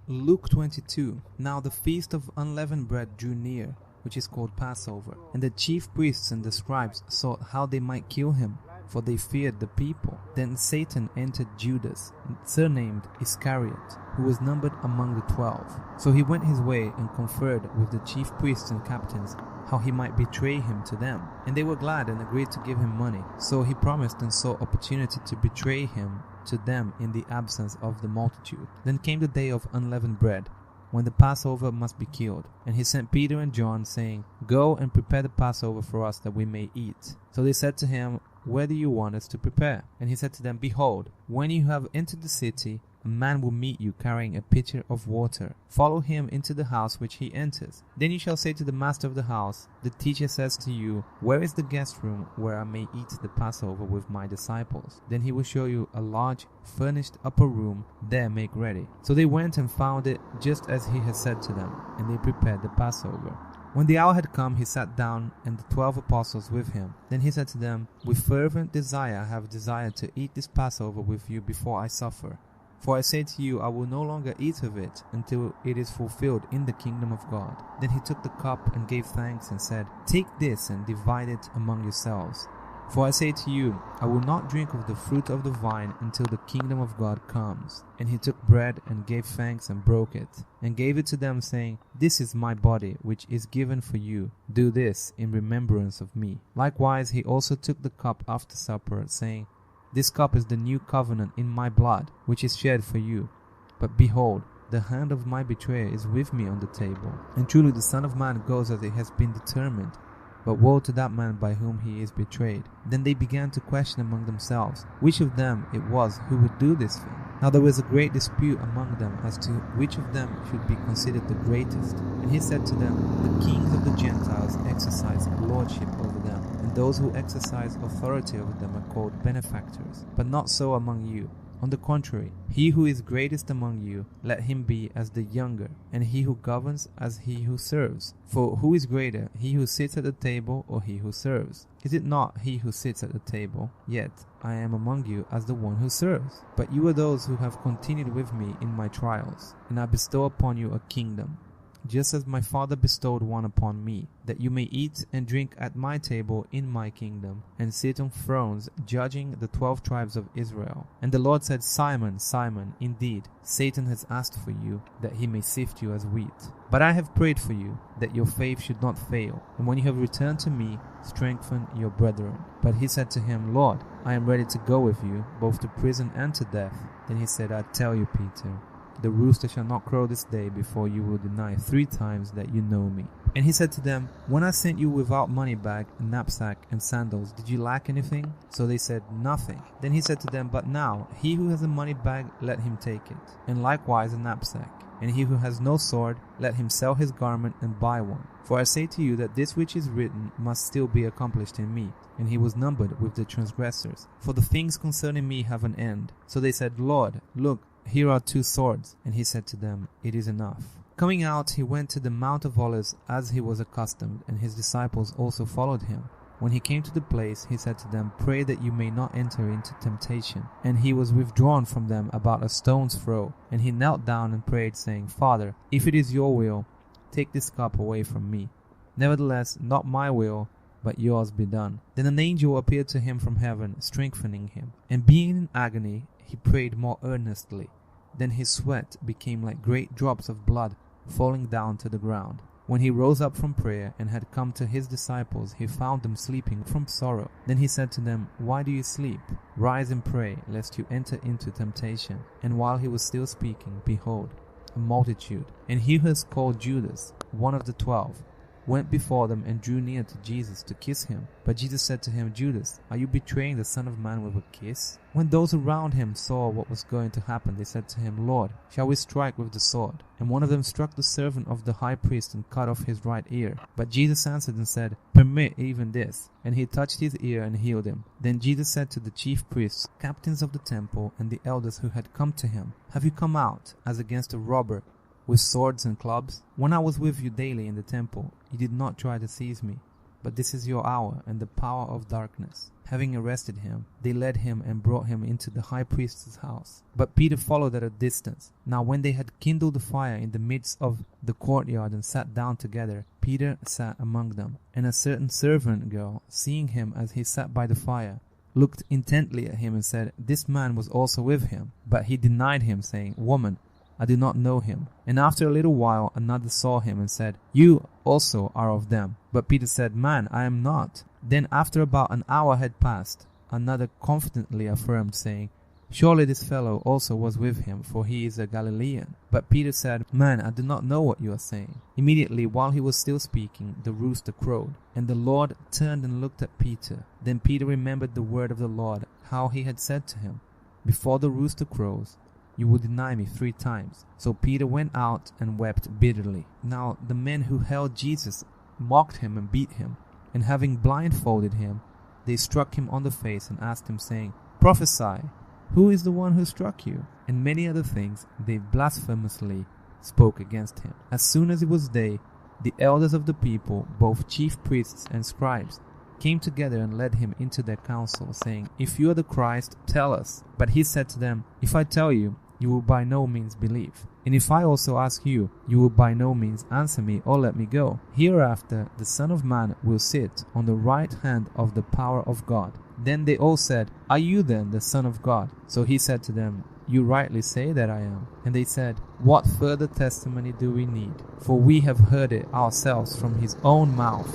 Luke 22. Now the feast of unleavened bread drew near, which is called Passover. And the chief priests and the scribes sought how they might kill him, for they feared the people. Then Satan entered Judas, surnamed Iscariot, who was numbered among the 12. So he went his way and conferred with the chief priests and captains how he might betray him to them. And they were glad and agreed to give him money. So he promised and sought opportunity to betray him to them in the absence of the multitude. Then came the day of unleavened bread, when the Passover must be killed. And he sent Peter and John, saying, Go and prepare the Passover for us, that we may eat. So they said to him, Where do you want us to prepare? And he said to them, Behold, when you have entered the city, a man will meet you carrying a pitcher of water. Follow him into the house which he enters. Then you shall say to the master of the house, The teacher says to you, Where is the guest room where I may eat the Passover with my disciples? Then he will show you a large, furnished upper room. There make ready. So they went and found it just as he had said to them, and they prepared the Passover. When the hour had come, he sat down, and the 12 apostles with him. Then he said to them, With fervent desire I have desired to eat this Passover with you before I suffer. For I say to you, I will no longer eat of it until it is fulfilled in the kingdom of God. Then he took the cup and gave thanks and said, Take this and divide it among yourselves. For I say to you, I will not drink of the fruit of the vine until the kingdom of God comes. And he took bread and gave thanks and broke it, and gave it to them, saying, This is my body, which is given for you. Do this in remembrance of me. Likewise he also took the cup after supper, saying, This cup is the new covenant in my blood, which is shed for you. But behold, the hand of my betrayer is with me on the table. And truly the Son of Man goes as it has been determined. But woe to that man by whom he is betrayed. Then they began to question among themselves which of them it was who would do this thing. Now there was a great dispute among them as to which of them should be considered the greatest. And he said to them, The kings of the Gentiles exercise lordship over them, and those who exercise authority over them are called benefactors. But not so among you. On the contrary, he who is greatest among you, let him be as the younger, and he who governs as he who serves. For who is greater, he who sits at the table or he who serves? Is it not he who sits at the table? Yet I am among you as the one who serves. But you are those who have continued with me in my trials, and I bestow upon you a kingdom, just as my Father bestowed one upon me, that you may eat and drink at my table in my kingdom, and sit on thrones judging the 12 tribes of Israel. And the Lord said, Simon, Simon, indeed, Satan has asked for you, that he may sift you as wheat. But I have prayed for you, that your faith should not fail. And when you have returned to me, strengthen your brethren. But he said to him, Lord, I am ready to go with you, both to prison and to death. Then he said, I tell you, Peter, the rooster shall not crow this day before you will deny 3 times that you know me. And he said to them, When I sent you without money bag, a knapsack, and sandals, did you lack anything? So they said, Nothing. Then he said to them, But now, he who has a money bag, let him take it, and likewise a knapsack. And he who has no sword, let him sell his garment and buy one. For I say to you that this which is written must still be accomplished in me. And he was numbered with the transgressors. For the things concerning me have an end. So they said, Lord, look, here are 2 swords. And he said to them, It is enough. Coming out, he went to the Mount of Olives as he was accustomed, and his disciples also followed him. When he came to the place, he said to them, Pray that you may not enter into temptation. And he was withdrawn from them about a stone's throw. And he knelt down and prayed, saying, Father, if it is your will, take this cup away from me. Nevertheless, not my will, but yours be done. Then an angel appeared to him from heaven, strengthening him. And being in agony, he prayed more earnestly. Then his sweat became like great drops of blood falling down to the ground. When he rose up from prayer and had come to his disciples, he found them sleeping from sorrow. Then he said to them, Why do you sleep? Rise and pray, lest you enter into temptation. And while he was still speaking, behold, a multitude, and he who is called Judas, one of the 12, went before them and drew near to Jesus to kiss him. But Jesus said to him, Judas, are you betraying the Son of Man with a kiss? When those around him saw what was going to happen, they said to him, Lord, shall we strike with the sword? And one of them struck the servant of the high priest and cut off his right ear. But Jesus answered and said, Permit even this. And he touched his ear and healed him. Then Jesus said to the chief priests, captains of the temple, and the elders who had come to him, Have you come out as against a robber with swords and clubs? When I was with you daily in the temple, you did not try to seize me. but this is your hour and the power of darkness." Having arrested him, they led him and brought him into the high priest's house. But Peter followed at a distance. Now when they had kindled a fire in the midst of the courtyard and sat down together, Peter sat among them. And a certain servant girl, seeing him as he sat by the fire, looked intently at him and said, "This man was also with him." But he denied him, saying, "Woman, I do not know him." And after a little while another saw him and said, "You also are of them." But Peter said, "Man, I am not." Then after about an hour had passed, another confidently affirmed, saying, "Surely this fellow also was with him, for he is a Galilean." But Peter said, "Man, I do not know what you are saying." Immediately, while he was still speaking, the rooster crowed. And the Lord turned and looked at Peter. Then Peter remembered the word of the Lord, how he had said to him, "Before the rooster crows, you will deny me 3 times. So Peter went out and wept bitterly. Now the men who held Jesus mocked him and beat him. And having blindfolded him, they struck him on the face and asked him, saying, "Prophesy, who is the one who struck you?" And many other things they blasphemously spoke against him. As soon as it was day, the elders of the people, both chief priests and scribes, came together and led him into their council, saying, "If you are the Christ, tell us." But he said to them, "If I tell you, you will by no means believe. And if I also ask you, you will by no means answer me or let me go. Hereafter the Son of Man will sit on the right hand of the power of God." Then they all said, "Are you then the Son of God?" So he said to them, "You rightly say that I am." And they said, "What further testimony do we need? For we have heard it ourselves from his own mouth."